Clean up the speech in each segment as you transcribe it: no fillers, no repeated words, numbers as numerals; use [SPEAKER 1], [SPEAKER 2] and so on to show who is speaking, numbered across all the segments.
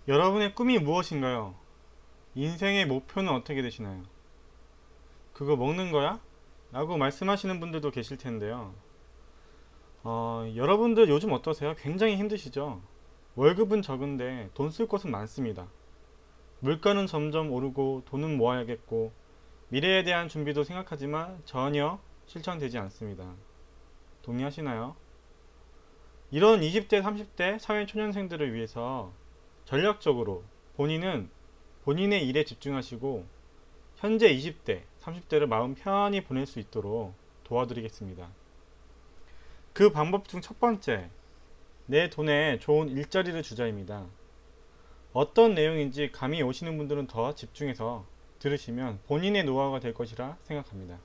[SPEAKER 1] 여러분의 꿈이 무엇인가요? 인생의 목표는 어떻게 되시나요? 그거 먹는 거야? 라고 말씀하시는 분들도 계실 텐데요. 여러분들 요즘 어떠세요? 굉장히 힘드시죠? 월급은 적은데 돈 쓸 곳은 많습니다. 물가는 점점 오르고 돈은 모아야겠고 미래에 대한 준비도 생각하지만 전혀 실천되지 않습니다. 동의하시나요? 이런 20대, 30대 사회초년생들을 위해서 전략적으로 본인은 본인의 일에 집중하시고 현재 20대, 30대를 마음 편히 보낼 수 있도록 도와드리겠습니다. 그 방법 중 첫 번째, 내 돈에 좋은 일자리를 주자입니다. 어떤 내용인지 감이 오시는 분들은 더 집중해서 들으시면 본인의 노하우가 될 것이라 생각합니다.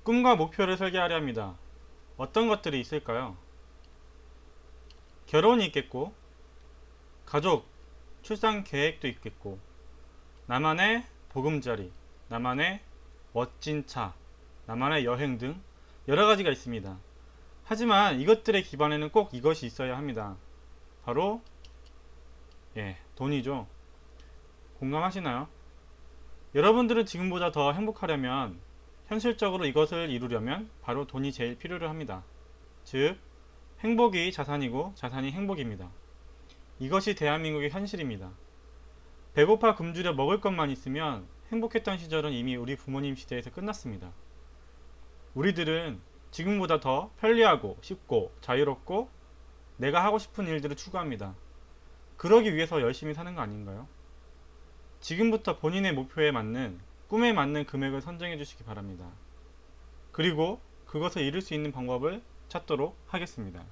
[SPEAKER 1] 꿈과 목표를 설계하려 합니다. 어떤 것들이 있을까요? 결혼이 있겠고, 가족, 출산 계획도 있겠고, 나만의 보금자리, 나만의 멋진 차, 나만의 여행 등 여러 가지가 있습니다. 하지만 이것들의 기반에는 꼭 이것이 있어야 합니다. 바로 돈이죠. 공감하시나요? 여러분들은 지금보다 더 행복하려면 현실적으로 이것을 이루려면 바로 돈이 제일 필요로 합니다. 즉 행복이 자산이고 자산이 행복입니다. 이것이 대한민국의 현실입니다. 배고파 굶주려 먹을 것만 있으면 행복했던 시절은 이미 우리 부모님 시대에서 끝났습니다. 우리들은 지금보다 더 편리하고 쉽고 자유롭고 내가 하고 싶은 일들을 추구합니다. 그러기 위해서 열심히 사는 거 아닌가요? 지금부터 본인의 목표에 맞는 꿈에 맞는 금액을 선정해 주시기 바랍니다. 그리고 그것을 이룰 수 있는 방법을 찾도록 하겠습니다.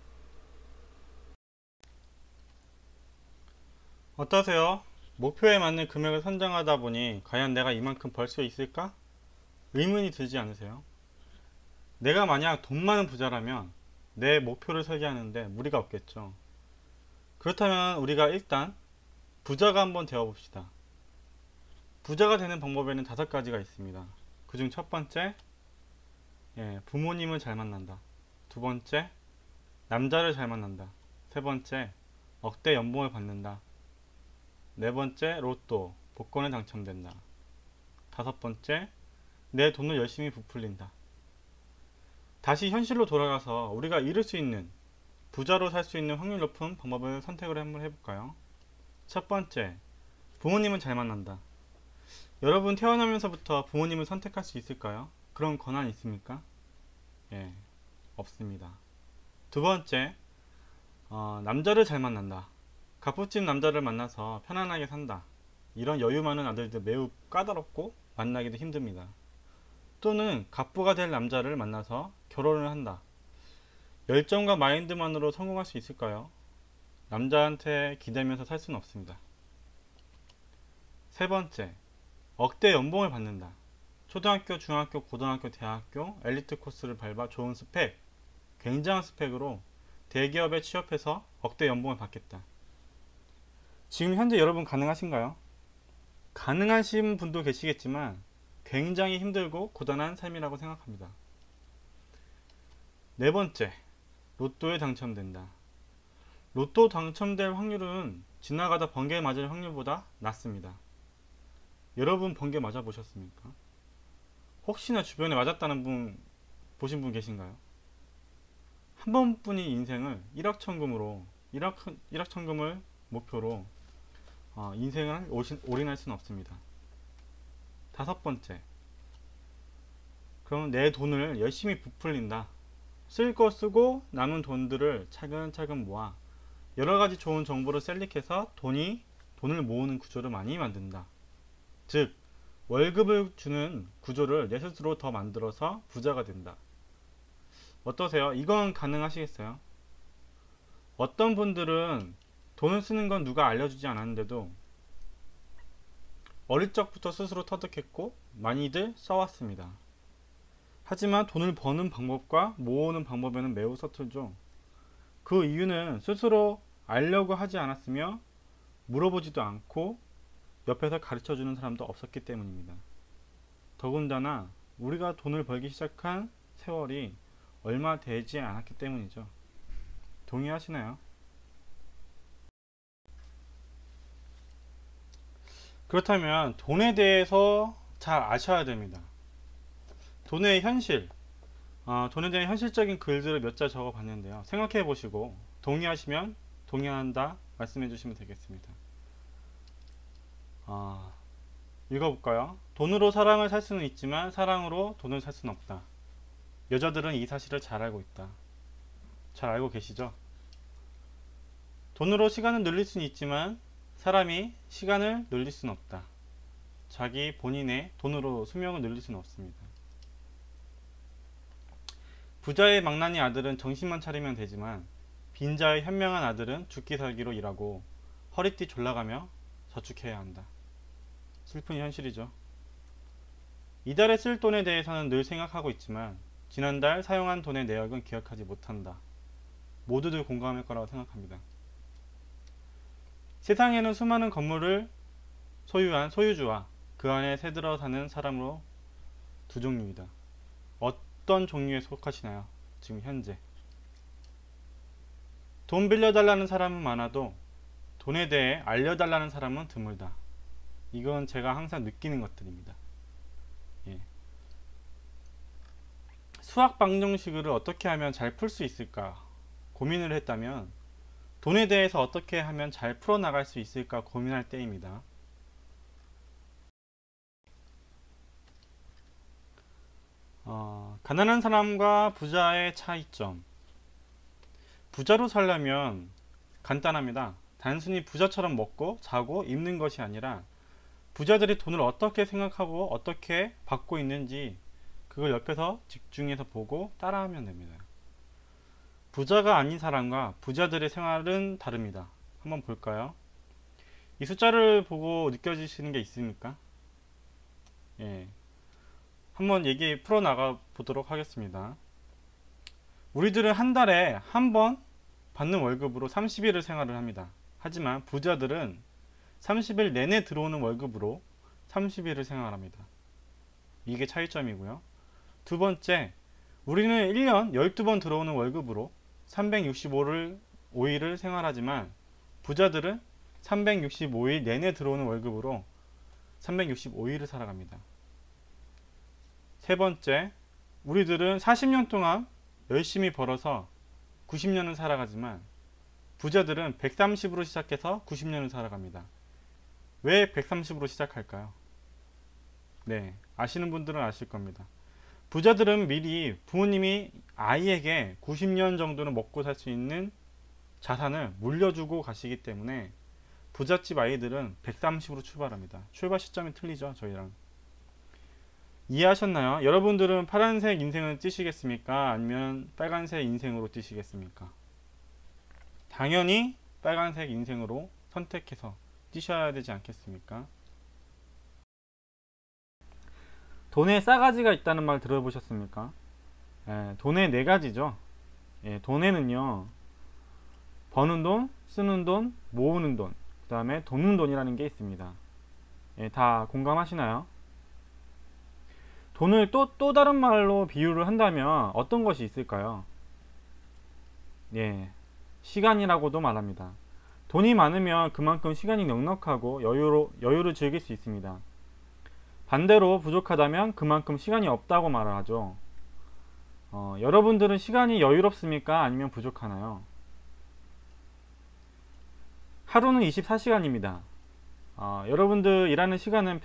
[SPEAKER 1] 어떠세요? 목표에 맞는 금액을 선정하다 보니 과연 내가 이만큼 벌 수 있을까? 의문이 들지 않으세요? 내가 만약 돈 많은 부자라면 내 목표를 설계하는데 무리가 없겠죠. 그렇다면 우리가 일단 부자가 한번 되어 봅시다. 부자가 되는 방법에는 5가지가 있습니다. 그중 첫 번째, 부모님을 잘 만난다. 두 번째, 남자를 잘 만난다. 세 번째, 억대 연봉을 받는다. 네 번째, 로또, 복권에 당첨된다. 다섯 번째, 내 돈을 열심히 부풀린다. 다시 현실로 돌아가서 우리가 이룰 수 있는, 부자로 살 수 있는 확률 높은 방법을 선택을 한번 해볼까요? 첫 번째, 부모님은 잘 만난다. 여러분 태어나면서부터 부모님을 선택할 수 있을까요? 그런 권한이 있습니까? 없습니다. 두 번째, 남자를 잘 만난다. 갑부집 남자를 만나서 편안하게 산다. 이런 여유 많은 아들들 매우 까다롭고 만나기도 힘듭니다. 또는 갑부가 될 남자를 만나서 결혼을 한다. 열정과 마인드만으로 성공할 수 있을까요? 남자한테 기대면서 살 수는 없습니다. 세 번째, 억대 연봉을 받는다. 초등학교, 중학교, 고등학교, 대학교 엘리트 코스를 밟아 좋은 스펙, 굉장한 스펙으로 대기업에 취업해서 억대 연봉을 받겠다. 지금 현재 여러분 가능하신가요? 가능하신 분도 계시겠지만 굉장히 힘들고 고단한 삶이라고 생각합니다. 네 번째, 로또에 당첨된다. 로또 당첨될 확률은 지나가다 번개 맞을 확률보다 낮습니다. 여러분 번개 맞아 보셨습니까? 혹시나 주변에 맞았다는 분 보신 분 계신가요? 한 번뿐인 인생을 1억 천금으로 1억 천금을 목표로 인생을 올인할 수는 없습니다. 다섯 번째, 그럼 내 돈을 열심히 부풀린다. 쓸 거 쓰고 남은 돈들을 차근차근 모아 여러가지 좋은 정보를 셀렉해서 돈을 모으는 구조를 많이 만든다. 즉 월급을 주는 구조를 내 스스로 더 만들어서 부자가 된다. 어떠세요? 이건 가능하시겠어요? 어떤 분들은 돈을 쓰는 건 누가 알려주지 않았는데도 어릴 적부터 스스로 터득했고 많이들 써왔습니다. 하지만 돈을 버는 방법과 모으는 방법에는 매우 서툴죠. 그 이유는 스스로 알려고 하지 않았으며 물어보지도 않고 옆에서 가르쳐주는 사람도 없었기 때문입니다. 더군다나 우리가 돈을 벌기 시작한 세월이 얼마 되지 않았기 때문이죠. 동의하시나요? 그렇다면 돈에 대해서 잘 아셔야 됩니다. 돈의 현실, 돈에 대한 현실적인 글들을 몇 자 적어 봤는데요. 생각해 보시고 동의하시면 동의한다 말씀해 주시면 되겠습니다. 읽어볼까요? 돈으로 사랑을 살 수는 있지만 사랑으로 돈을 살 수는 없다. 여자들은 이 사실을 잘 알고 있다. 잘 알고 계시죠? 돈으로 시간을 늘릴 수는 있지만 사람이 시간을 늘릴 수는 없다. 자기 본인의 돈으로 수명을 늘릴 수는 없습니다. 부자의 망나니 아들은 정신만 차리면 되지만 빈자의 현명한 아들은 죽기 살기로 일하고 허리띠 졸라가며 저축해야 한다. 슬픈 현실이죠. 이달에 쓸 돈에 대해서는 늘 생각하고 있지만 지난달 사용한 돈의 내역은 기억하지 못한다. 모두들 공감할 거라고 생각합니다. 세상에는 수많은 건물을 소유한 소유주와 그 안에 새들어 사는 사람으로 두 종류이다. 어떤 종류에 속하시나요? 지금 현재 돈 빌려달라는 사람은 많아도 돈에 대해 알려달라는 사람은 드물다. 이건 제가 항상 느끼는 것들입니다. 예. 수학 방정식을 어떻게 하면 잘 풀 수 있을까 고민을 했다면 돈에 대해서 어떻게 하면 잘 풀어나갈 수 있을까 고민할 때입니다. 가난한 사람과 부자의 차이점. 부자로 살려면 간단합니다. 단순히 부자처럼 먹고 자고 입는 것이 아니라 부자들이 돈을 어떻게 생각하고 어떻게 받고 있는지 그걸 옆에서 집중해서 보고 따라하면 됩니다. 부자가 아닌 사람과 부자들의 생활은 다릅니다. 한번 볼까요? 이 숫자를 보고 느껴지시는 게 있습니까? 예. 한번 얘기 풀어나가 보도록 하겠습니다. 우리들은 한 달에 한 번 받는 월급으로 30일을 생활을 합니다. 하지만 부자들은 30일 내내 들어오는 월급으로 30일을 생활합니다. 이게 차이점이고요. 두 번째, 우리는 1년 12번 들어오는 월급으로 365일을 생활하지만 부자들은 365일 내내 들어오는 월급으로 365일을 살아갑니다. 세 번째, 우리들은 40년 동안 열심히 벌어서 90년을 살아가지만 부자들은 130으로 시작해서 90년을 살아갑니다. 왜 130으로 시작할까요? 네, 아시는 분들은 아실 겁니다. 부자들은 미리 부모님이 아이에게 90년 정도는 먹고 살 수 있는 자산을 물려주고 가시기 때문에 부잣집 아이들은 130으로 출발합니다. 출발 시점이 틀리죠, 저희랑. 이해하셨나요? 여러분들은 파란색 인생을 뛰시겠습니까? 아니면 빨간색 인생으로 뛰시겠습니까? 당연히 빨간색 인생으로 선택해서 뛰셔야 되지 않겠습니까? 돈에 싸가지가 있다는 말 들어보셨습니까? 돈에 네 가지죠. 돈에는요, 버는 돈, 쓰는 돈, 모으는 돈, 그 다음에 돕는 돈이라는 게 있습니다. 다 공감하시나요? 돈을 또 다른 말로 비유를 한다면 어떤 것이 있을까요? 시간이라고도 말합니다. 돈이 많으면 그만큼 시간이 넉넉하고 여유를 즐길 수 있습니다. 반대로 부족하다면 그만큼 시간이 없다고 말을 하죠. 여러분들은 시간이 여유롭습니까? 아니면 부족하나요? 하루는 24시간입니다. 여러분들 일하는 시간은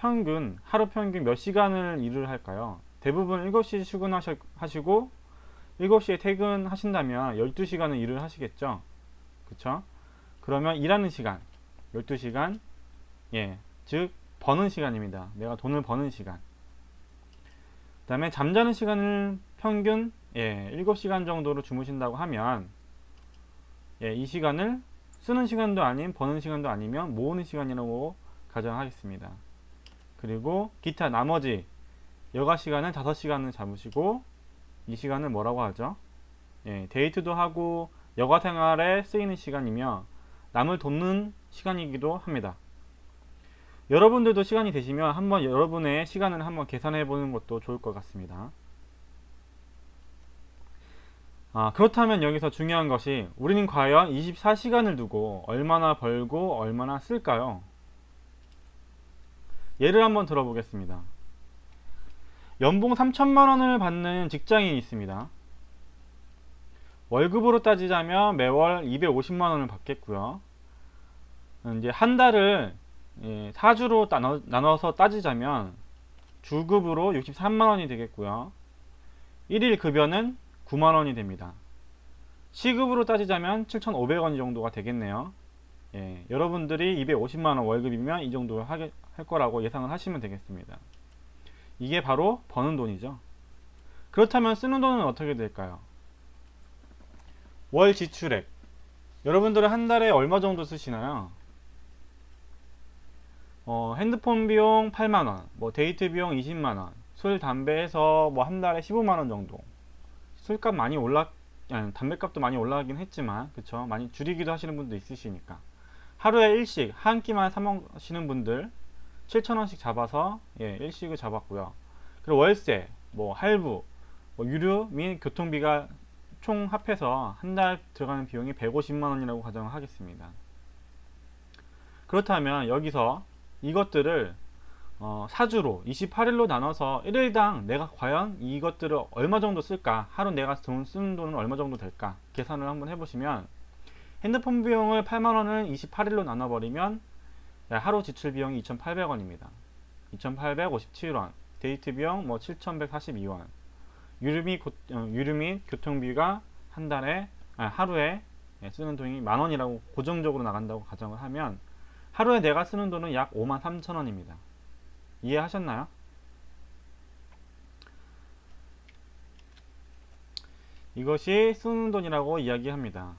[SPEAKER 1] 하루 평균 몇 시간을 일을 할까요? 대부분 7시 출근하시고 7시에 퇴근하신다면 12시간은 일을 하시겠죠? 그쵸? 그러면 일하는 시간 12시간, 즉 버는 시간입니다. 내가 돈을 버는 시간. 그 다음에 잠자는 시간을 평균 7시간 정도로 주무신다고 하면 이 시간을 쓰는 시간도 아닌 버는 시간도 아니면 모으는 시간이라고 가정하겠습니다. 그리고 기타 나머지 여가 시간은 5시간을 잡으시고 이 시간을 뭐라고 하죠? 데이트도 하고 여가 생활에 쓰이는 시간이며 남을 돕는 시간이기도 합니다. 여러분들도 시간이 되시면 한번 여러분의 시간을 한번 계산해 보는 것도 좋을 것 같습니다. 그렇다면 여기서 중요한 것이 우리는 과연 24시간을 두고 얼마나 벌고 얼마나 쓸까요? 예를 한번 들어보겠습니다. 연봉 3천만 원을 받는 직장인이 있습니다. 월급으로 따지자면 매월 250만 원을 받겠고요. 이제 한 달을 4주로 나눠서 따지자면 주급으로 63만 원이 되겠고요. 1일 급여는 9만 원이 됩니다. 시급으로 따지자면 7,500원 정도가 되겠네요. 여러분들이 250만 원 월급이면 이 정도 할 거라고 예상을 하시면 되겠습니다. 이게 바로 버는 돈이죠. 그렇다면 쓰는 돈은 어떻게 될까요? 월 지출액. 여러분들은 한 달에 얼마 정도 쓰시나요? 핸드폰 비용 8만원, 데이트 비용 20만원, 술, 담배 해서 한 달에 15만원 정도. 술값 많이 아니, 담배값도 많이 올라가긴 했지만, 그쵸? 많이 줄이기도 하시는 분도 있으시니까. 하루에 일식, 한 끼만 사먹시는 분들, 7,000원씩 잡아서, 일식을 잡았고요. 그리고 월세, 할부, 유류 및 교통비가 총 합해서 한 달 들어가는 비용이 150만원이라고 가정을 하겠습니다. 그렇다면 여기서 이것들을 사주로 28일로 나눠서 1일당 내가 과연 이것들을 얼마 정도 쓸까, 하루 내가 쓰는 돈은 얼마 정도 될까 계산을 한번 해보시면, 핸드폰 비용을 8만원을 28일로 나눠버리면 하루 지출 비용이 2,800원입니다 2,857원. 데이트 비용 7,142원. 유류 및 교통비가 하루에 쓰는 돈이 만원이라고 고정적으로 나간다고 가정을 하면, 하루에 내가 쓰는 돈은 약 53,000원입니다. 이해하셨나요? 이것이 쓰는 돈이라고 이야기합니다.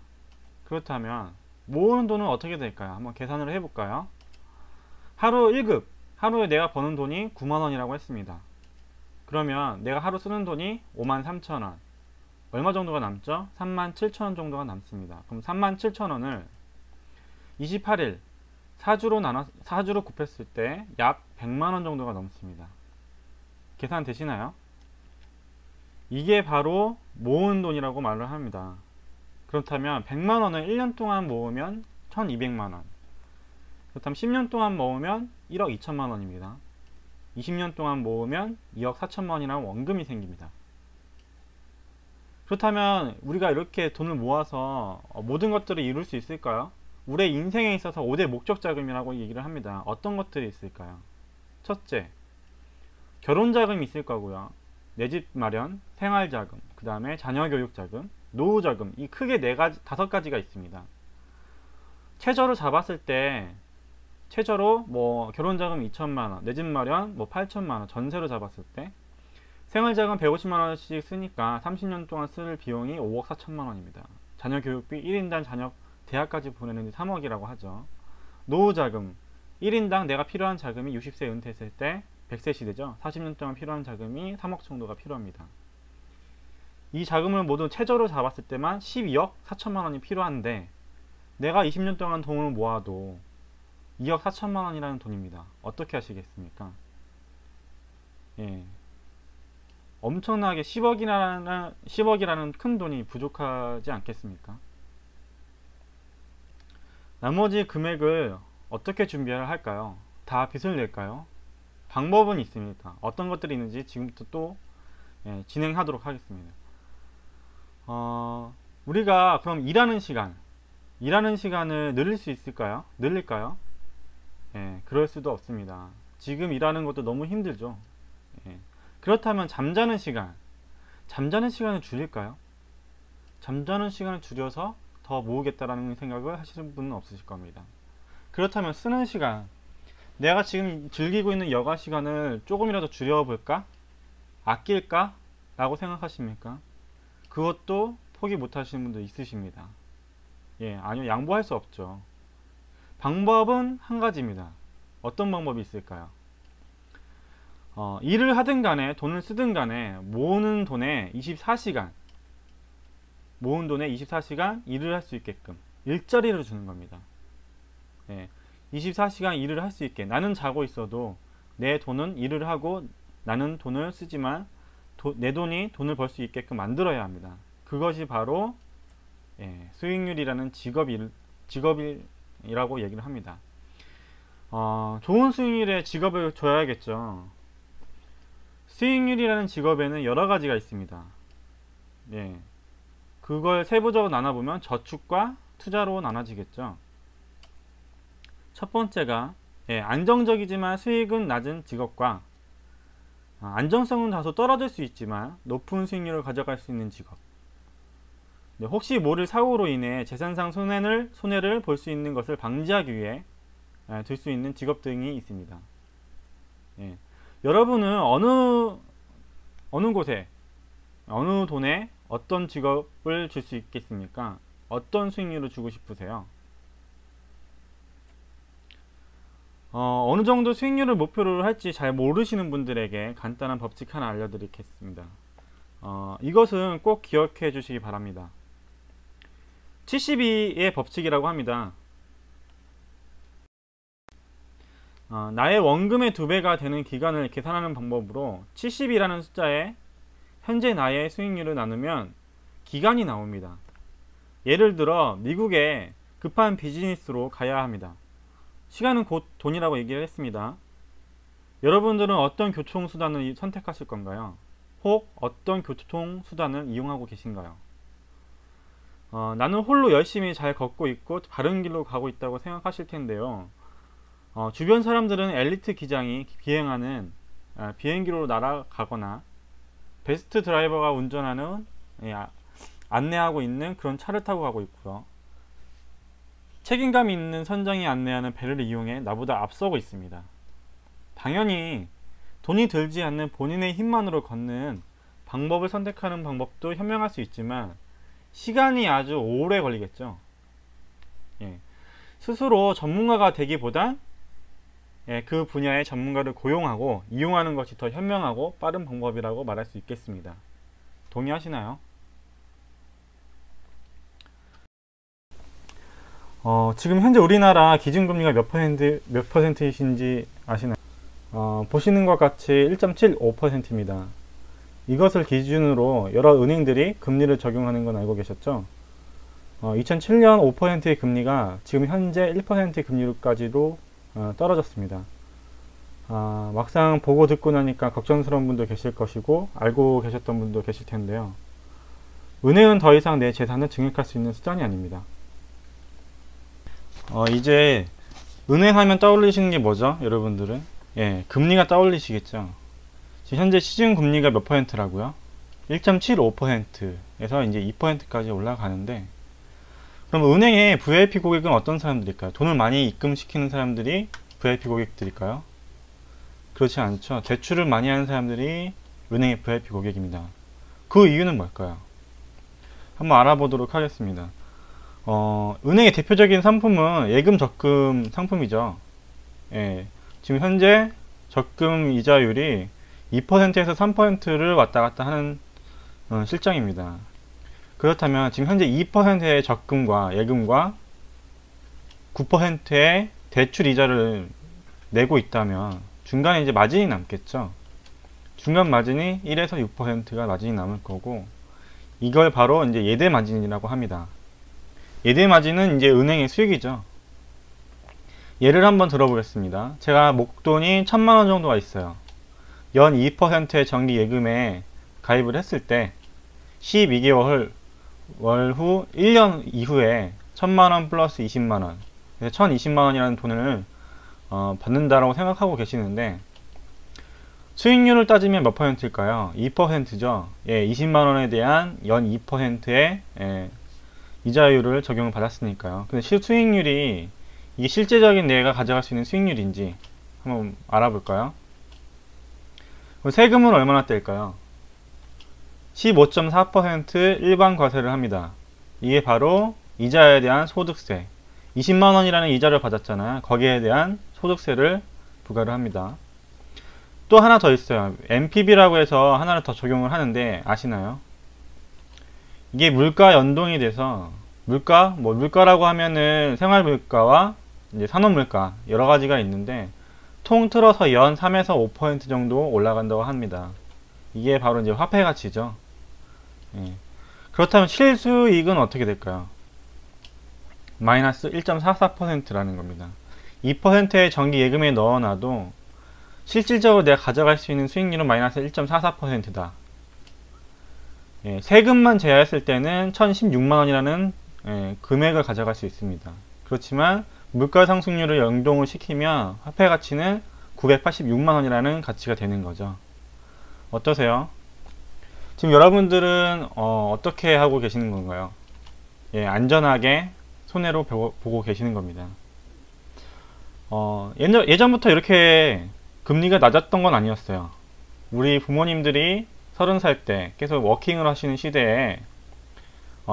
[SPEAKER 1] 그렇다면 모으는 돈은 어떻게 될까요? 한번 계산을 해볼까요? 하루 1급, 하루에 내가 버는 돈이 9만원이라고 했습니다. 그러면 내가 하루 쓰는 돈이 53,000원. 얼마 정도가 남죠? 37,000원 정도가 남습니다. 그럼 37,000원을 28일 4주로 곱했을 때 약 100만원 정도가 넘습니다. 계산 되시나요? 이게 바로 모은 돈이라고 말을 합니다. 그렇다면 100만원을 1년 동안 모으면 1200만원. 그렇다면 10년 동안 모으면 1억 2천만원입니다. 20년 동안 모으면 2억 4천만원이라는 원금이 생깁니다. 그렇다면 우리가 이렇게 돈을 모아서 모든 것들을 이룰 수 있을까요? 우리의 인생에 있어서 5대 목적 자금이라고 얘기를 합니다. 어떤 것들이 있을까요? 첫째, 결혼 자금이 있을 거고요. 내 집 마련, 생활 자금, 그 다음에 자녀 교육 자금, 노후 자금, 이 크게 5가지가 있습니다. 최저로 잡았을 때, 최저로 결혼 자금 2천만원, 내 집 마련 8천만원, 전세로 잡았을 때, 생활 자금 150만원씩 쓰니까 30년 동안 쓸 비용이 5억 4천만원입니다. 자녀 교육비 1인당 자녀 대학까지 보내는 데 3억이라고 하죠. 노후 자금, 1인당 내가 필요한 자금이 60세 은퇴했을 때 100세 시대죠. 40년 동안 필요한 자금이 3억 정도가 필요합니다. 이 자금을 모두 최저로 잡았을 때만 12억 4천만원이 필요한데, 내가 20년 동안 돈을 모아도 2억 4천만원이라는 돈입니다. 어떻게 하시겠습니까? 엄청나게 10억이라는 큰 돈이 부족하지 않겠습니까? 나머지 금액을 어떻게 준비를 할까요? 다 빚을 낼까요? 방법은 있습니다. 어떤 것들이 있는지 지금부터 또 진행하도록 하겠습니다. 우리가 그럼 일하는 시간을 늘릴 수 있을까요? 늘릴까요? 그럴 수도 없습니다. 지금 일하는 것도 너무 힘들죠. 그렇다면 잠자는 시간을 줄일까요? 잠자는 시간을 줄여서 더 모으겠다라는 생각을 하시는 분은 없으실 겁니다. 그렇다면 쓰는 시간, 내가 지금 즐기고 있는 여가 시간을 조금이라도 줄여볼까? 아낄까? 라고 생각하십니까? 그것도 포기 못 하시는 분도 있으십니다. 아니요, 양보할 수 없죠. 방법은 한 가지입니다. 어떤 방법이 있을까요? 일을 하든 간에 돈을 쓰든 간에 모은 돈에 24시간 일을 할 수 있게끔 일자리를 주는 겁니다. 24시간 일을 할 수 있게, 나는 자고 있어도 내 돈은 일을 하고 나는 돈을 쓰지만 내 돈이 돈을 벌 수 있게끔 만들어야 합니다. 그것이 바로 수익률이라는 직업이라고 얘기를 합니다. 좋은 수익률의 직업을 줘야겠죠. 수익률이라는 직업에는 여러 가지가 있습니다. 그걸 세부적으로 나눠보면 저축과 투자로 나눠지겠죠. 첫 번째가 안정적이지만 수익은 낮은 직업과 안정성은 다소 떨어질 수 있지만 높은 수익률을 가져갈 수 있는 직업. 혹시 모를 사고로 인해 재산상 손해를 볼 수 있는 것을 방지하기 위해 들 수 있는 직업 등이 있습니다. 여러분은 어느 곳에 어느 돈에 어떤 직업을 줄 수 있겠습니까? 어떤 수익률을 주고 싶으세요? 어느 정도 수익률을 목표로 할지 잘 모르시는 분들에게 간단한 법칙 하나 알려드리겠습니다. 이것은 꼭 기억해 주시기 바랍니다. 72의 법칙이라고 합니다. 나의 원금의 2배가 되는 기간을 계산하는 방법으로 70이라는 숫자에 현재 나의 수익률을 나누면 기간이 나옵니다. 예를 들어 미국에 급한 비즈니스로 가야 합니다. 시간은 곧 돈이라고 얘기를 했습니다. 여러분들은 어떤 교통수단을 선택하실 건가요? 혹 어떤 교통수단을 이용하고 계신가요? 나는 홀로 열심히 잘 걷고 있고 바른 길로 가고 있다고 생각하실 텐데요. 주변 사람들은 엘리트 기장이 비행하는 비행기로 날아가거나 베스트 드라이버가 운전하는 안내하고 있는 그런 차를 타고 가고 있고요. 책임감 있는 선장이 안내하는 배를 이용해 나보다 앞서고 있습니다. 당연히 돈이 들지 않는 본인의 힘만으로 걷는 방법을 선택하는 방법도 현명할 수 있지만 시간이 아주 오래 걸리겠죠. 스스로 전문가가 되기보단 그 분야의 전문가를 고용하고 이용하는 것이 더 현명하고 빠른 방법이라고 말할 수 있겠습니다. 동의하시나요? 지금 현재 우리나라 기준금리가 몇 퍼센트이신지 아시나요? 보시는 것 같이 1.75%입니다. 이것을 기준으로 여러 은행들이 금리를 적용하는 건 알고 계셨죠? 2007년 5%의 금리가 지금 현재 1%의 금리로까지도 떨어졌습니다. 막상 보고 듣고 나니까 걱정스러운 분도 계실 것이고 알고 계셨던 분도 계실 텐데요. 은행은 더 이상 내 재산을 증액할 수 있는 수단이 아닙니다. 이제 은행 하면 떠올리시는 게 뭐죠? 여러분들은 금리가 떠올리시겠죠. 지금 현재 시중 금리가 몇 %라고요? 1.75%에서 이제 2%까지 올라가는데, 그럼 은행의 VIP 고객은 어떤 사람들일까요? 돈을 많이 입금시키는 사람들이 VIP 고객들일까요? 그렇지 않죠. 대출을 많이 하는 사람들이 은행의 VIP 고객입니다. 그 이유는 뭘까요? 한번 알아보도록 하겠습니다. 은행의 대표적인 상품은 예금 적금 상품이죠. 지금 현재 적금 이자율이 2%에서 3%를 왔다 갔다 하는 실정입니다. 그렇다면 지금 현재 2%의 적금과 예금과 9%의 대출 이자를 내고 있다면 중간에 이제 마진이 남겠죠. 중간 마진이 1에서 6%가 마진이 남을 거고, 이걸 바로 이제 예대 마진이라고 합니다. 예대 마진은 이제 은행의 수익이죠. 예를 한번 들어보겠습니다. 제가 목돈이 1000만원 정도가 있어요. 연 2%의 정기 예금에 가입을 했을 때 12개월 후 1년 이후에 1000만원 플러스 20만원, 1020만원이라는 돈을 받는다라고 생각하고 계시는데, 수익률을 따지면 몇 %일까요? 2%죠. 20만원에 대한 연 2%의 이자율을 적용을 받았으니까요. 근데 수익률이 이게 실제적인 내가 가져갈 수 있는 수익률인지 한번 알아볼까요? 세금은 얼마나 뗄까요? 15.4% 일반 과세를 합니다. 이게 바로 이자에 대한 소득세. 20만원이라는 이자를 받았잖아요. 거기에 대한 소득세를 부과를 합니다. 또 하나 더 있어요. MPB라고 해서 하나를 더 적용을 하는데 아시나요? 이게 물가 연동이 돼서 물가라고 하면은 생활물가와 이제 산업물가 여러 가지가 있는데, 통틀어서 연 3에서 5% 정도 올라간다고 합니다. 이게 바로 이제 화폐 가치죠. 그렇다면 실수익은 어떻게 될까요? 마이너스 1.44%라는 겁니다. 2%의 정기 예금에 넣어놔도 실질적으로 내가 가져갈 수 있는 수익률은 마이너스 1.44%다. 예, 세금만 제외했을 때는 1016만원이라는 금액을 가져갈 수 있습니다. 그렇지만 물가 상승률을 연동을 시키면 화폐 가치는 986만원이라는 가치가 되는 거죠. 어떠세요? 지금 여러분들은 어떻게 하고 계시는 건가요? 예, 안전하게 손해로 보고 계시는 겁니다. 예전부터 이렇게 금리가 낮았던 건 아니었어요. 우리 부모님들이 30살 때 계속 워킹을 하시는 시대에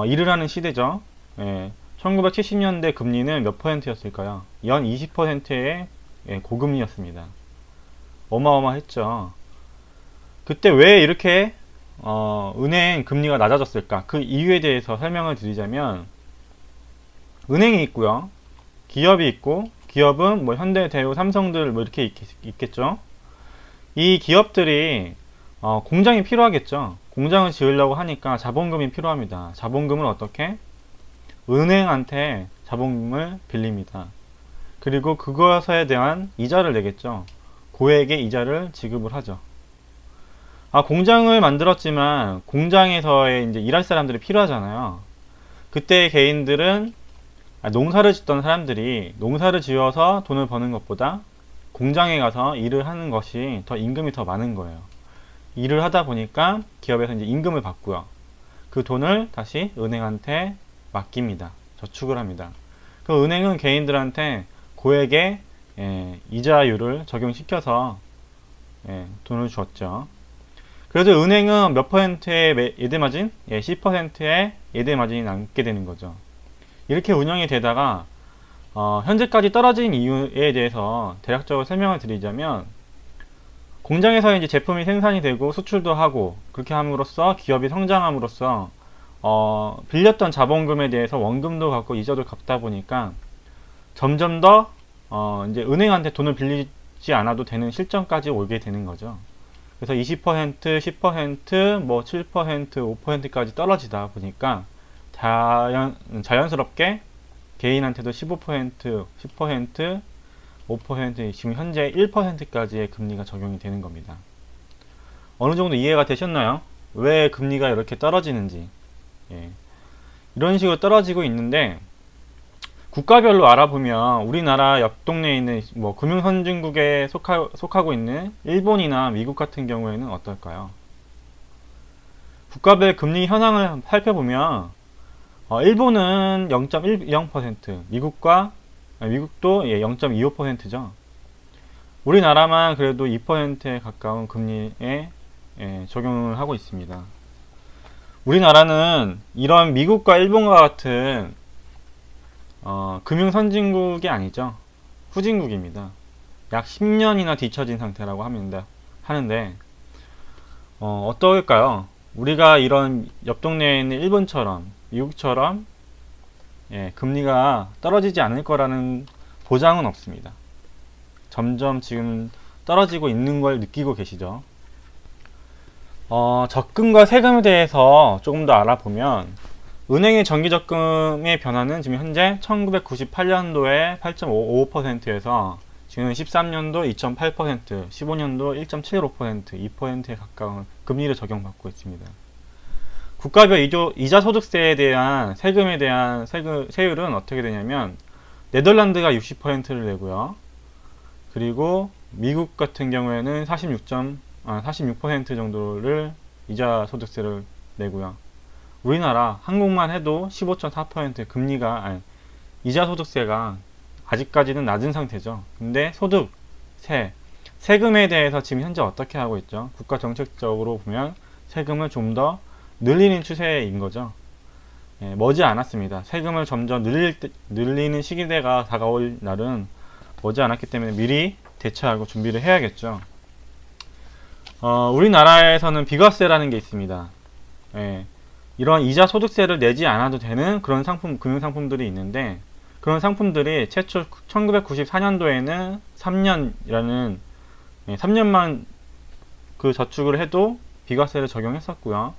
[SPEAKER 1] 일을 하는 시대죠. 예, 1970년대 금리는 몇 %였을까요? 연 20%의 고금리였습니다. 어마어마했죠. 그때 왜 이렇게 은행 금리가 낮아졌을까? 그 이유에 대해서 설명을 드리자면, 은행이 있고요, 기업이 있고, 기업은 뭐 현대, 대우, 삼성들 뭐 이렇게 있겠죠. 이 기업들이 공장이 필요하겠죠. 공장을 지으려고 하니까 자본금이 필요합니다. 자본금을 어떻게? 은행한테 자본금을 빌립니다. 그리고 그것에 대한 이자를 내겠죠. 고액의 이자를 지급을 하죠. 공장을 만들었지만 공장에서의 이제 일할 사람들이 필요하잖아요. 그때 개인들은 농사를 짓던 사람들이 농사를 지어서 돈을 버는 것보다 공장에 가서 일을 하는 것이 더 임금이 더 많은 거예요. 일을 하다 보니까 기업에서 이제 임금을 받고요. 그 돈을 다시 은행한테 맡깁니다. 저축을 합니다. 그 은행은 개인들한테 고액의 이자율을 적용시켜서 돈을 줬죠. 그래서 은행은 몇 %의 예대마진? 10%의 예대마진이 남게 되는 거죠. 이렇게 운영이 되다가 현재까지 떨어진 이유에 대해서 대략적으로 설명을 드리자면, 공장에서 이제 제품이 생산이 되고 수출도 하고 그렇게 함으로써 기업이 성장함으로써 빌렸던 자본금에 대해서 원금도 갚고 이자도 갚다 보니까 점점 더 이제 은행한테 돈을 빌리지 않아도 되는 실정까지 오게 되는 거죠. 그래서 20%, 10%, 뭐 7%, 5%까지 떨어지다 보니까 자연스럽게 개인한테도 15%, 10%, 5%, 지금 현재 1%까지의 금리가 적용이 되는 겁니다. 어느 정도 이해가 되셨나요? 왜 금리가 이렇게 떨어지는지. 이런 식으로 떨어지고 있는데, 국가별로 알아보면 우리나라 옆 동네에 있는 뭐 금융선진국에 속하고 있는 일본이나 미국 같은 경우에는 어떨까요? 국가별 금리 현황을 살펴보면 일본은 0.10%, 미국도 0.25%죠. 우리나라만 그래도 2%에 가까운 금리에 적용을 하고 있습니다. 우리나라는 이런 미국과 일본과 같은 금융선진국이 아니죠. 후진국입니다. 약 10년이나 뒤처진 상태라고 하는데 어떨까요? 우리가 이런 옆 동네에 있는 일본처럼 미국처럼 금리가 떨어지지 않을 거라는 보장은 없습니다. 점점 지금 떨어지고 있는 걸 느끼고 계시죠. 적금과 세금에 대해서 조금 더 알아보면, 은행의 정기적금의 변화는 지금 현재 1998년도에 8.55%에서 지금 13년도 2.8%, 15년도 1.75%, 2%에 가까운 금리를 적용받고 있습니다. 국가별 이자 소득세에 대한 세금에 대한 세율은 어떻게 되냐면, 네덜란드가 60%를 내고요. 그리고 미국 같은 경우에는 46% 정도를 이자 소득세를 내고요. 우리나라 한국만 해도 15.4% 금리가 이자 소득세가 아직까지는 낮은 상태죠. 근데 세금에 대해서 지금 현재 어떻게 하고 있죠? 국가 정책적으로 보면 세금을 좀 더 늘리는 추세인 거죠. 머지 않았습니다. 세금을 점점 늘리는 시기대가 다가올 날은 머지 않았기 때문에 미리 대처하고 준비를 해야겠죠. 우리나라에서는 비과세라는 게 있습니다. 이런 이자 소득세를 내지 않아도 되는 그런 금융상품들이 있는데, 그런 상품들이 최초 1994년도에는 3년만 그 저축을 해도 비과세를 적용했었고요.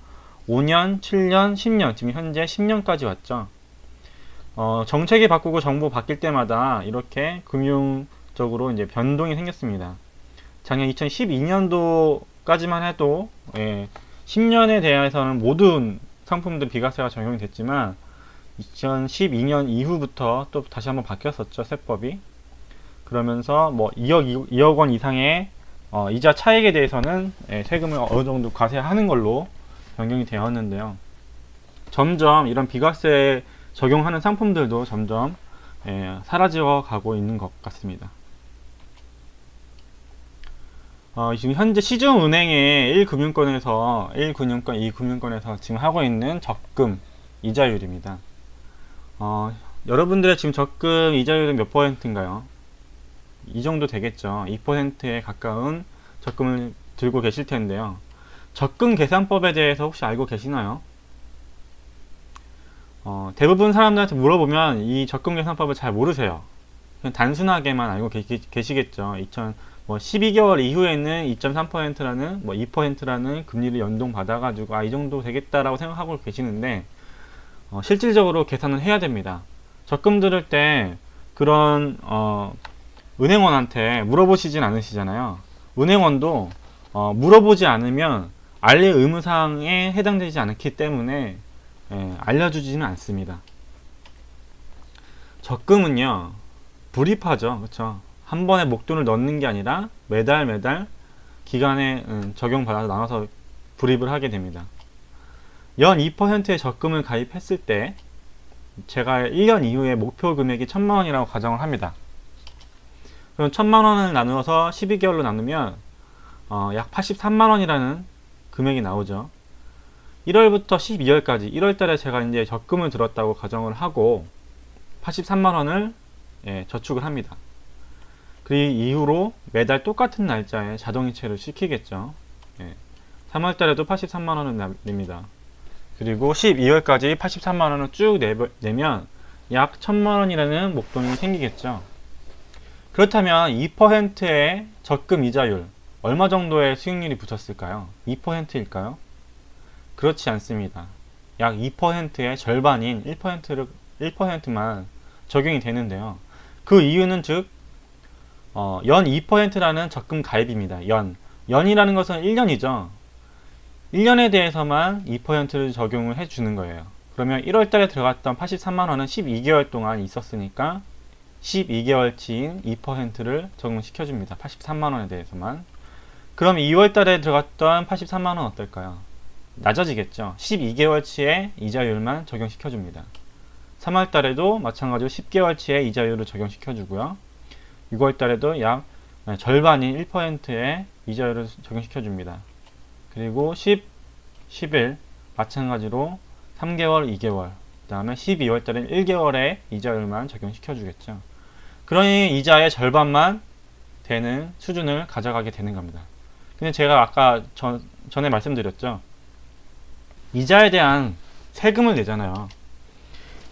[SPEAKER 1] 5년, 7년, 10년, 지금 현재 10년까지 왔죠. 정책이 바꾸고 정부 바뀔 때마다 이렇게 금융적으로 이제 변동이 생겼습니다. 작년 2012년도까지만 해도 10년에 대해서는 모든 상품들 비과세가 적용이 됐지만 2012년 이후부터 또 다시 한번 바뀌었었죠, 세법이. 그러면서 뭐 2억 원 이상의 이자 차익에 대해서는 세금을 어느 정도 과세하는 걸로 변경이 되었는데요. 점점 이런 비과세 적용하는 상품들도 점점 사라져 가고 있는 것 같습니다. 지금 현재 시중은행의 1금융권에서 1금융권, 2금융권에서 지금 하고 있는 적금 이자율입니다. 여러분들의 지금 적금 이자율은 몇 %인가요? 이 정도 되겠죠. 2%에 가까운 적금을 들고 계실 텐데요. 적금 계산법에 대해서 혹시 알고 계시나요? 대부분 사람들한테 물어보면 이 적금 계산법을 잘 모르세요. 그냥 단순하게만 알고 계시겠죠. 12개월 이후에는 2.3%라는 2%라는 금리를 연동 받아가지고 이 정도 되겠다라고 생각하고 계시는데 실질적으로 계산은 해야 됩니다. 적금 들을 때 그런 은행원한테 물어보시진 않으시잖아요. 은행원도 물어보지 않으면 알릴 의무사항에 해당되지 않기 때문에 알려주지는 않습니다. 적금은요 불입하죠. 그렇죠? 한 번에 목돈을 넣는 게 아니라 매달 기간에 적용받아서 나눠서 불입을 하게 됩니다. 연 2%의 적금을 가입했을 때 제가 1년 이후에 목표 금액이 1000만원이라고 가정을 합니다. 그럼 1000만원을 나누어서 12개월로 나누면 약 83만원이라는 금액이 나오죠. 1월부터 12월까지 1월달에 제가 이제 적금을 들었다고 가정을 하고 83만원을 저축을 합니다. 그 이후로 매달 똑같은 날짜에 자동이체를 시키겠죠. 3월달에도 83만원을 냅니다. 그리고 12월까지 83만원을 쭉 내면 약 1000만원이라는 목돈이 생기겠죠. 그렇다면 2%의 적금 이자율 얼마 정도의 수익률이 붙었을까요? 2%일까요? 그렇지 않습니다. 약 2%의 절반인 1%만 적용이 되는데요. 그 이유는 즉 연 2%라는 적금 가입입니다. 연이라는 것은 1년이죠. 1년에 대해서만 2%를 적용을 해주는 거예요. 그러면 1월달에 들어갔던 83만원은 12개월 동안 있었으니까 12개월치인 2%를 적용시켜줍니다. 83만원에 대해서만. 그럼 2월달에 들어갔던 83만원 어떨까요? 낮아지겠죠. 12개월치의 이자율만 적용시켜줍니다. 3월달에도 마찬가지로 10개월치의 이자율을 적용시켜주고요. 6월달에도 약 절반인 1%의 이자율을 적용시켜줍니다. 그리고 11 마찬가지로 3개월, 2개월 그 다음에 12월달엔 1개월의 이자율만 적용시켜주겠죠. 그러니 이자의 절반만 되는 수준을 가져가게 되는 겁니다. 근데 제가 아까 전에 말씀드렸죠. 이자에 대한 세금을 내잖아요.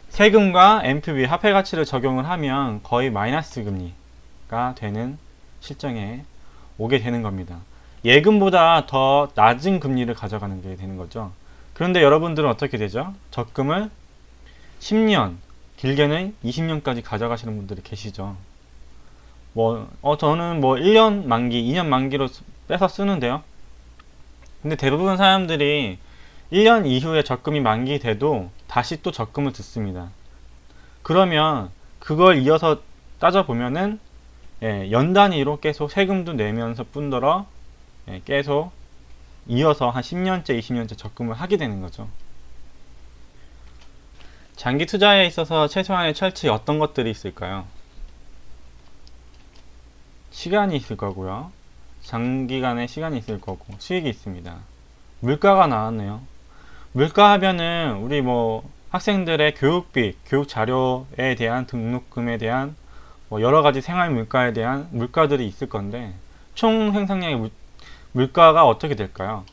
[SPEAKER 1] 세금과 NPV 화폐가치를 적용을 하면 거의 마이너스 금리가 되는 실정에 오게 되는 겁니다. 예금보다 더 낮은 금리를 가져가는 게 되는 거죠. 그런데 여러분들은 어떻게 되죠? 적금을 10년, 길게는 20년까지 가져가시는 분들이 계시죠. 저는 1년 만기, 2년 만기로 빼서 쓰는데요. 근데 대부분 사람들이 1년 이후에 적금이 만기돼도 다시 또 적금을 듣습니다. 그러면 그걸 이어서 따져보면은 연 단위로 계속 세금도 내면서 뿐더러 계속 이어서 한 10년째, 20년째 적금을 하게 되는 거죠. 장기 투자에 있어서 최소한의 철칙 어떤 것들이 있을까요? 시간이 있을 거고요. 장기간의 시간이 있을 거고 수익이 있습니다. 물가가 나왔네요. 물가 하면은 우리 학생들의 교육비, 교육 자료에 대한 등록금에 대한 여러가지 생활 물가에 대한 물가들이 있을 건데 총 생산량의 물가가 어떻게 될까요?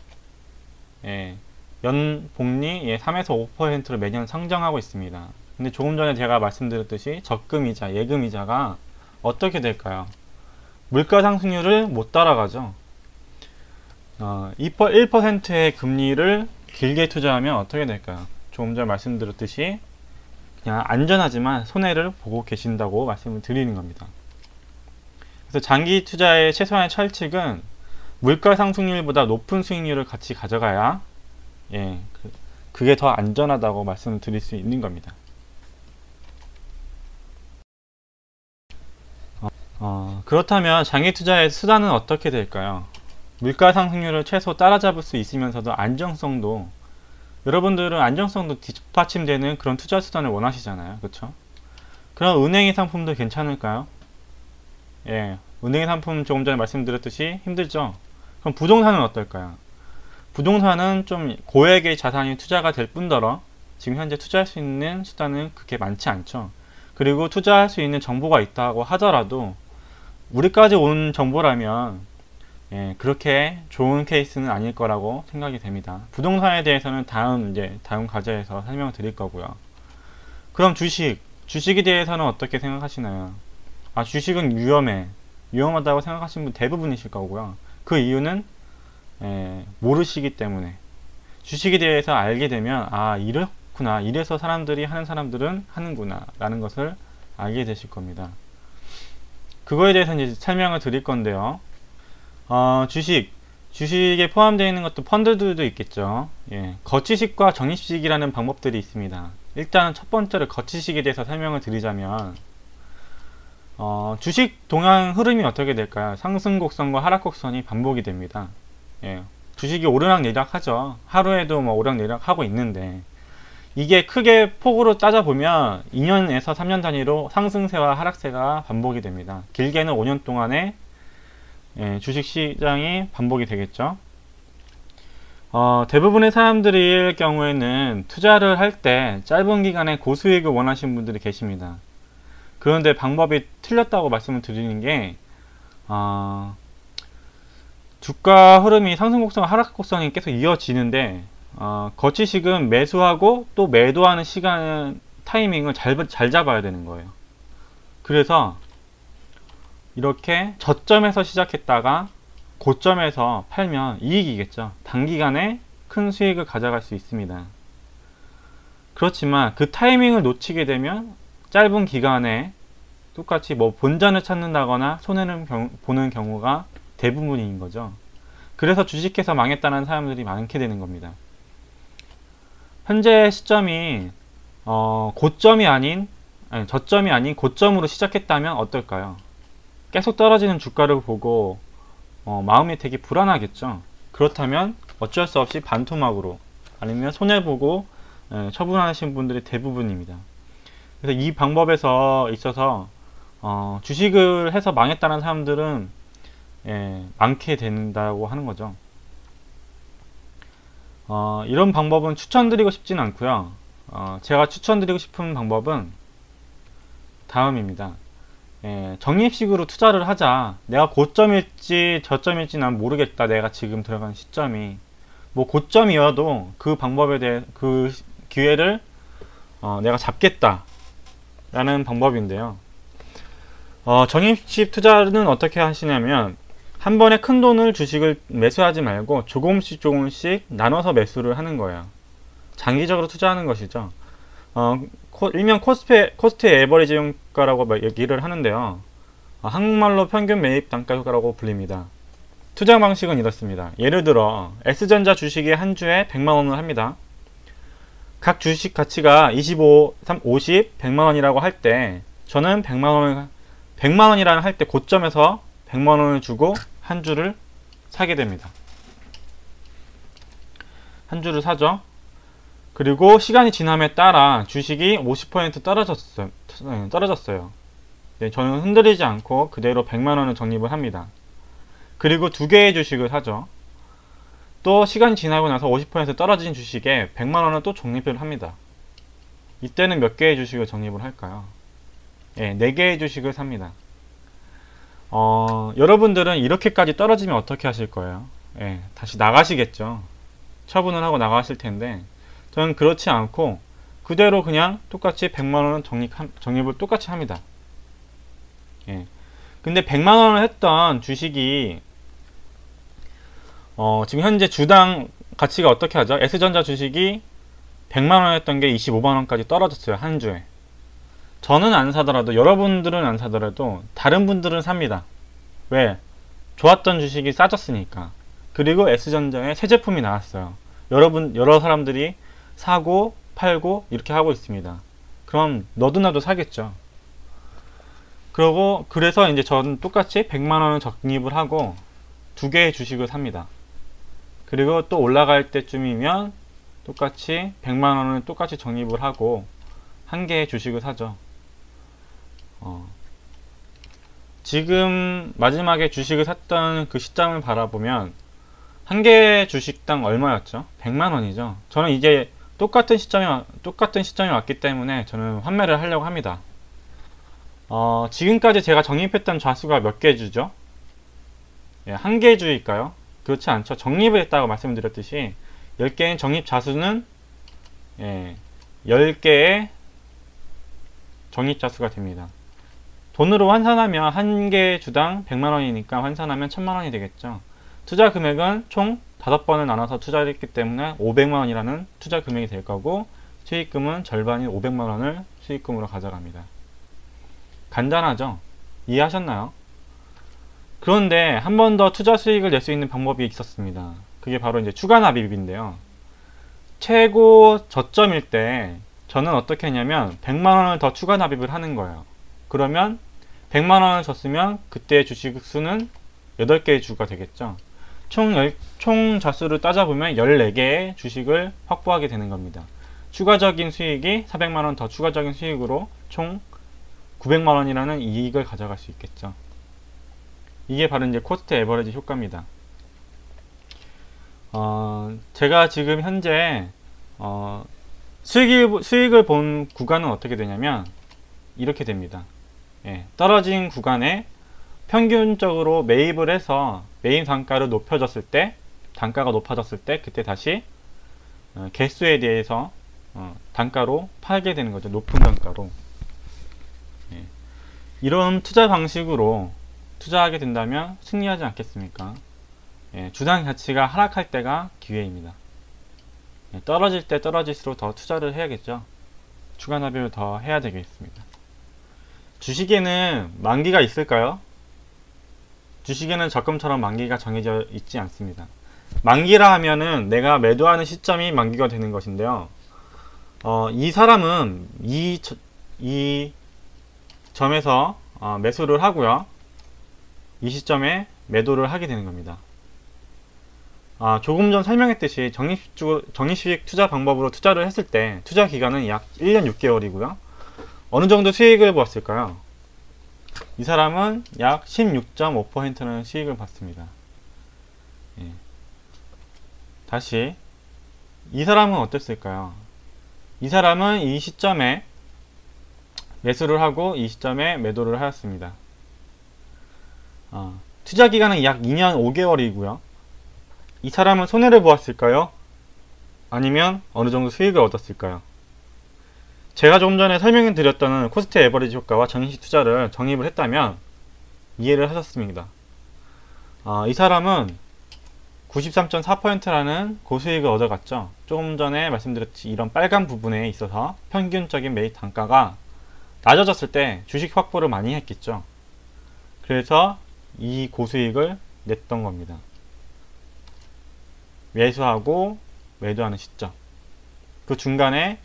[SPEAKER 1] 연복리 3에서 5%를 매년 상정하고 있습니다. 근데 조금 전에 제가 말씀드렸듯이 적금이자, 예금이자가 어떻게 될까요? 물가 상승률을 못 따라가죠. 1%의 금리를 길게 투자하면 어떻게 될까요? 조금 전에 말씀드렸듯이 그냥 안전하지만 손해를 보고 계신다고 말씀을 드리는 겁니다. 그래서 장기 투자의 최소한의 철칙은 물가 상승률보다 높은 수익률을 같이 가져가야 그게 더 안전하다고 말씀을 드릴 수 있는 겁니다. 그렇다면 장기 투자의 수단은 어떻게 될까요? 물가 상승률을 최소 따라잡을 수 있으면서도 안정성도, 여러분들은 안정성도 뒷받침되는 그런 투자 수단을 원하시잖아요. 그쵸? 그럼 은행의 상품도 괜찮을까요? 은행의 상품 조금 전에 말씀드렸듯이 힘들죠? 그럼 부동산은 어떨까요? 부동산은 좀 고액의 자산이 투자가 될 뿐더러 지금 현재 투자할 수 있는 수단은 그렇게 많지 않죠. 그리고 투자할 수 있는 정보가 있다고 하더라도 우리까지 온 정보라면 그렇게 좋은 케이스는 아닐 거라고 생각이 됩니다. 부동산에 대해서는 다음 과제에서 설명을 드릴 거고요. 그럼 주식에 대해서는 어떻게 생각하시나요? 주식은 위험하다고 생각하시는 분 대부분이실 거고요. 그 이유는 모르시기 때문에. 주식에 대해서 알게 되면 이렇구나, 이래서 하는 사람들은 하는구나 라는 것을 알게 되실 겁니다. 그거에 대해서 이제 설명을 드릴 건데요. 주식에 포함되어 있는 것도 펀드들도 있겠죠. 거치식과 적립식이라는 방법들이 있습니다. 일단 첫 번째로 거치식에 대해서 설명을 드리자면 주식 동향 흐름이 어떻게 될까요? 상승 곡선과 하락 곡선이 반복이 됩니다. 주식이 오르락내리락 하죠. 하루에도 오르락내리락 하고 있는데 이게 크게 폭으로 따져보면 2년에서 3년 단위로 상승세와 하락세가 반복이 됩니다. 길게는 5년 동안에 주식시장이 반복이 되겠죠. 대부분의 사람들일 경우에는 투자를 할 때 짧은 기간에 고수익을 원하시는 분들이 계십니다. 그런데 방법이 틀렸다고 말씀을 드리는 게 주가 흐름이 상승곡선, 하락곡선이 계속 이어지는데 거치식은 매수하고 또 매도하는 시간 타이밍을 잘 잡아야 되는 거예요. 그래서 이렇게 저점에서 시작했다가 고점에서 팔면 이익이겠죠. 단기간에 큰 수익을 가져갈 수 있습니다. 그렇지만 그 타이밍을 놓치게 되면 짧은 기간에 똑같이 본전을 찾는다거나 손해를 보는 경우가 대부분인 거죠. 그래서 주식해서 망했다는 사람들이 많게 되는 겁니다. 현재 시점이 저점이 아닌 고점으로 시작했다면 어떨까요? 계속 떨어지는 주가를 보고 마음이 되게 불안하겠죠. 그렇다면 어쩔 수 없이 반토막으로 아니면 손해보고 처분하시는 분들이 대부분입니다. 그래서 이 방법에서 있어서 주식을 해서 망했다는 사람들은 많게 된다고 하는 거죠. 이런 방법은 추천드리고 싶진 않고요. 제가 추천드리고 싶은 방법은 다음입니다. 적립식으로 투자를 하자. 내가 고점일지 저점일지 난 모르겠다. 내가 지금 들어간 시점이 고점이어도 그 방법에 대해 그 기회를 내가 잡겠다 라는 방법인데요. 적립식 투자는 어떻게 하시냐면 한 번에 큰 돈을 주식을 매수하지 말고 조금씩 나눠서 매수를 하는 거예요. 장기적으로 투자하는 것이죠. 일명 코스트 에버리지 효과라고 얘기를 하는데요. 한국말로 평균 매입 단가 효과라고 불립니다. 투자 방식은 이렇습니다. 예를 들어 S전자 주식이 한 주에 100만원을 합니다. 각 주식 가치가 25, 50, 100만원이라고 할 때 저는 100만원이라는 할 때 고점에서 100만원을 주고 한 주를 사게 됩니다. 한 주를 사죠. 그리고 시간이 지남에 따라 주식이 50% 떨어졌어요. 저는 흔들리지 않고 그대로 100만원을 적립을 합니다. 그리고 두 개의 주식을 사죠. 또 시간이 지나고 나서 50% 떨어진 주식에 100만원을 또 적립을 합니다. 이때는 몇 개의 주식을 적립을 할까요? 4개의 주식을 삽니다. 여러분들은 이렇게까지 떨어지면 어떻게 하실 거예요? 다시 나가시겠죠. 처분을 하고 나가실 텐데 저는 그렇지 않고 그대로 그냥 똑같이 100만원은 적립을 똑같이 합니다. 근데 100만원을 했던 주식이 지금 현재 주당 가치가 어떻게 하죠? S전자 주식이 100만원이었던 게 25만원까지 떨어졌어요. 한 주에. 저는 안 사더라도, 여러분들은 안 사더라도 다른 분들은 삽니다. 왜? 좋았던 주식이 싸졌으니까. 그리고 S전자에 새 제품이 나왔어요. 여러 사람들이 사고 팔고 이렇게 하고 있습니다. 그럼 너도 나도 사겠죠. 그래서 이제 저는 똑같이 100만원을 적립을 하고 두 개의 주식을 삽니다. 그리고 또 올라갈 때쯤이면 똑같이 100만원을 똑같이 적립을 하고 한 개의 주식을 사죠. 지금 마지막에 주식을 샀던 그 시점을 바라보면 한 개의 주식당 얼마였죠? 100만원이죠. 저는 이게 똑같은 시점이 왔기 때문에 저는 환매를 하려고 합니다. 지금까지 제가 적립했던 좌수가 몇 개 주죠? 예, 한 개 주일까요? 그렇지 않죠. 적립을 했다고 말씀드렸듯이 10개의 적립 좌수는 10개의 적립 좌수가 됩니다. 돈으로 환산하면 한 개 주당 100만원이니까 환산하면 1000만원이 되겠죠. 투자 금액은 총 5번을 나눠서 투자를 했기 때문에 500만원이라는 투자 금액이 될 거고, 수익금은 절반인 500만원을 수익금으로 가져갑니다. 간단하죠? 이해하셨나요? 그런데 한 번 더 투자 수익을 낼 수 있는 방법이 있었습니다. 그게 바로 이제 추가 납입인데요. 최고 저점일 때 저는 어떻게 했냐면 100만원을 더 추가 납입을 하는 거예요. 그러면 100만원을 줬으면 그때 주식 수는 8개의 주가 되겠죠. 총 자수를 따져보면 14개의 주식을 확보하게 되는 겁니다. 추가적인 수익이 400만원 더 추가적인 수익으로 총 900만원이라는 이익을 가져갈 수 있겠죠. 이게 바로 이제 코스트 에버리지 효과입니다. 제가 지금 현재 수익을 본 구간은 어떻게 되냐면 이렇게 됩니다. 떨어진 구간에 평균적으로 매입을 해서 매입 단가가 높아졌을 때 그때 다시 개수에 대해서 단가로 팔게 되는 거죠. 높은 단가로. 이런 투자 방식으로 투자하게 된다면 승리하지 않겠습니까? 주당 가치가 하락할 때가 기회입니다. 떨어질 때 떨어질수록 더 투자를 해야겠죠. 추가 납입을 더 해야 되겠습니다. 주식에는 만기가 있을까요? 주식에는 적금처럼 만기가 정해져 있지 않습니다. 만기라 하면은 내가 매도하는 시점이 만기가 되는 것인데요. 이 사람은 이 점에서 매수를 하고요. 이 시점에 매도를 하게 되는 겁니다. 조금 전 설명했듯이 적립식 투자 방법으로 투자를 했을 때 투자 기간은 약 1년 6개월이고요. 어느 정도 수익을 보았을까요? 이 사람은 약 16.5%는 수익을 받습니다. 다시 이 사람은 어땠을까요? 이 사람은 이 시점에 매수를 하고 이 시점에 매도를 하였습니다. 투자 기간은 약 2년 5개월이고요. 이 사람은 손해를 보았을까요? 아니면 어느 정도 수익을 얻었을까요? 제가 조금 전에 설명해 드렸던 코스트 에버리지 효과와 적립식 투자를 적립을 했다면 이해를 하셨습니다. 이 사람은 93.4%라는 고수익을 얻어갔죠. 조금 전에 말씀드렸듯이 이런 빨간 부분에 있어서 평균적인 매입 단가가 낮아졌을 때 주식 확보를 많이 했겠죠. 그래서 이 고수익을 냈던 겁니다. 매수하고 매도하는 시점, 그 중간에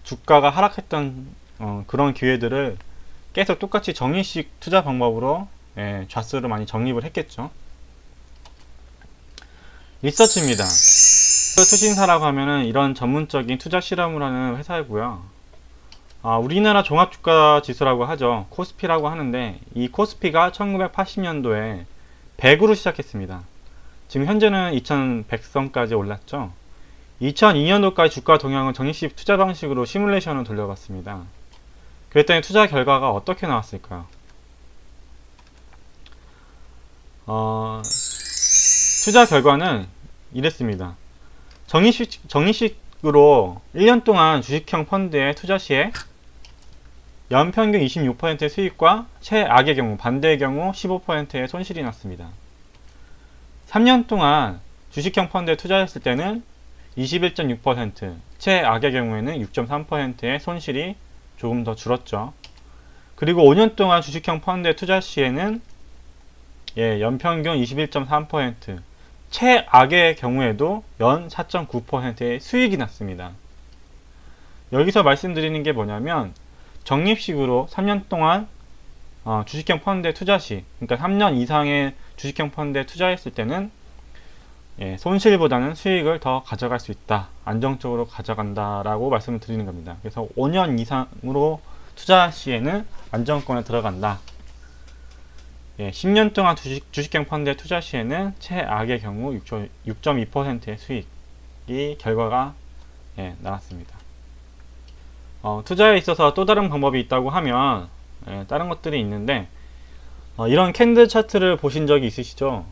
[SPEAKER 1] 주가가 하락했던 그런 기회들을 계속 똑같이 적립식 투자 방법으로 좌수를 많이 적립을 했겠죠. 리서치입니다. 투신사라고 하면은 이런 전문적인 투자 실험을 하는 회사이고요. 우리나라 종합주가 지수라고 하죠. 코스피라고 하는데 이 코스피가 1980년도에 100으로 시작했습니다. 지금 현재는 2100선까지 올랐죠. 2002년도까지 주가 동향은 적립식 투자 방식으로 시뮬레이션을 돌려봤습니다. 그랬더니 투자 결과가 어떻게 나왔을까요? 투자 결과는 이랬습니다. 적립식으로 1년 동안 주식형 펀드에 투자 시에 연평균 26%의 수익과 최악의 경우, 반대의 경우 15%의 손실이 났습니다. 3년 동안 주식형 펀드에 투자했을 때는 21.6%, 최악의 경우에는 6.3%의 손실이 조금 더 줄었죠. 그리고 5년 동안 주식형 펀드에 투자 시에는 연평균 21.3%, 최악의 경우에도 연 4.9%의 수익이 났습니다. 여기서 말씀드리는 게 뭐냐면 적립식으로 3년 동안 주식형 펀드에 투자 시, 그러니까 3년 이상의 주식형 펀드에 투자했을 때는 손실보다는 수익을 더 가져갈 수 있다, 안정적으로 가져간다 라고 말씀을 드리는 겁니다. 그래서 5년 이상으로 투자 시에는 안정권에 들어간다. 10년 동안 주식형 펀드에 투자 시에는 최악의 경우 6.2%의 수익이 결과가 나왔습니다. 투자에 있어서 또 다른 방법이 있다고 하면 다른 것들이 있는데, 이런 캔들 차트를 보신 적이 있으시죠?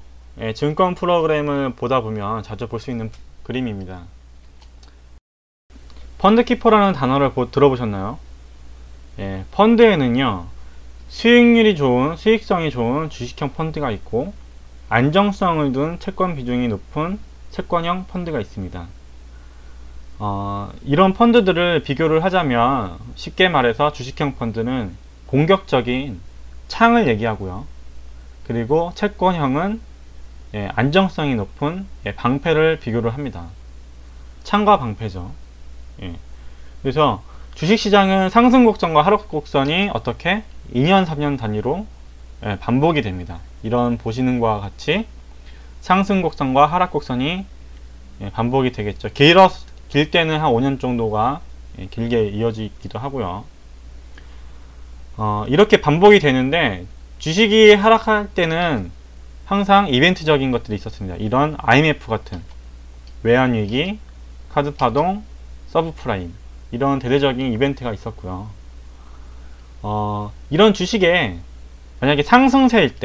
[SPEAKER 1] 증권 프로그램을 보다 보면 자주 볼 수 있는 그림입니다. 펀드키퍼라는 단어를 들어보셨나요? 펀드에는요, 수익률이 좋은, 수익성이 좋은 주식형 펀드가 있고, 안정성을 둔 채권 비중이 높은 채권형 펀드가 있습니다. 이런 펀드들을 비교를 하자면 쉽게 말해서 주식형 펀드는 공격적인 창을 얘기하고요. 그리고 채권형은 안정성이 높은 방패를 비교를 합니다. 창과 방패죠. 그래서 주식시장은 상승 곡선과 하락 곡선이 어떻게 2년, 3년 단위로 반복이 됩니다. 이런 보시는 것과 같이 상승 곡선과 하락 곡선이 반복이 되겠죠. 길 때는 한 5년 정도가 길게 이어지기도 하고요. 이렇게 반복이 되는데 주식이 하락할 때는 항상 이벤트적인 것들이 있었습니다. 이런 IMF 같은 외환위기, 카드파동, 서브프라임, 이런 대대적인 이벤트가 있었고요. 이런 주식에 만약에 상승세일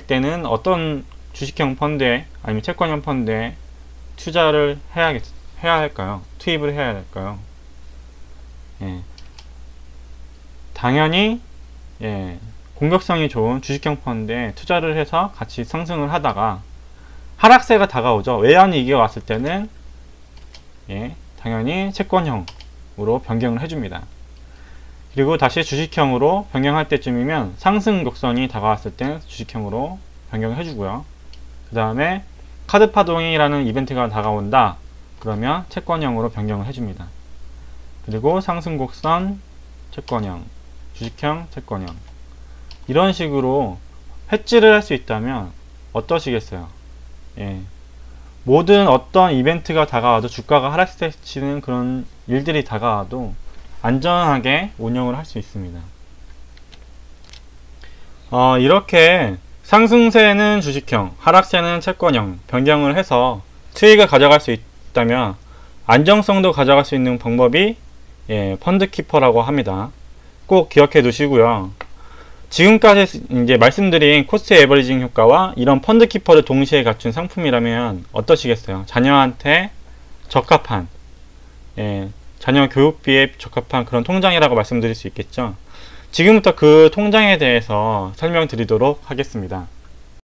[SPEAKER 1] 때는 주식형 펀드에 아니면 채권형 펀드에 투자를 해야 할까요? 투입을 해야 할까요? 당연히 공격성이 좋은 주식형 펀드에 투자를 해서 같이 상승을 하다가 하락세가 다가오죠. 외환위기가 왔을 때는 당연히 채권형으로 변경을 해줍니다. 그리고 다시 주식형으로 변경할 때쯤이면 상승 곡선이 다가왔을 때 주식형으로 변경을 해주고요. 그 다음에 카드 파동이라는 이벤트가 다가온다 그러면 채권형으로 변경을 해줍니다. 그리고 상승 곡선 채권형, 주식형 채권형, 이런 식으로 hedge를 할 수 있다면 어떠시겠어요? 모든 어떤 이벤트가 다가와도, 주가가 하락세치는 그런 일들이 다가와도 안전하게 운영을 할 수 있습니다. 이렇게 상승세는 주식형, 하락세는 채권형 변경을 해서 수익을 가져갈 수 있다면 안정성도 가져갈 수 있는 방법이 펀드키퍼라고 합니다. 꼭 기억해 두시고요. 지금까지 이제 말씀드린 코스트 에버리징 효과와 이런 펀드키퍼를 동시에 갖춘 상품이라면 어떠시겠어요? 자녀한테 적합한, 자녀 교육비에 적합한 그런 통장이라고 말씀드릴 수 있겠죠. 지금부터 그 통장에 대해서 설명드리도록 하겠습니다.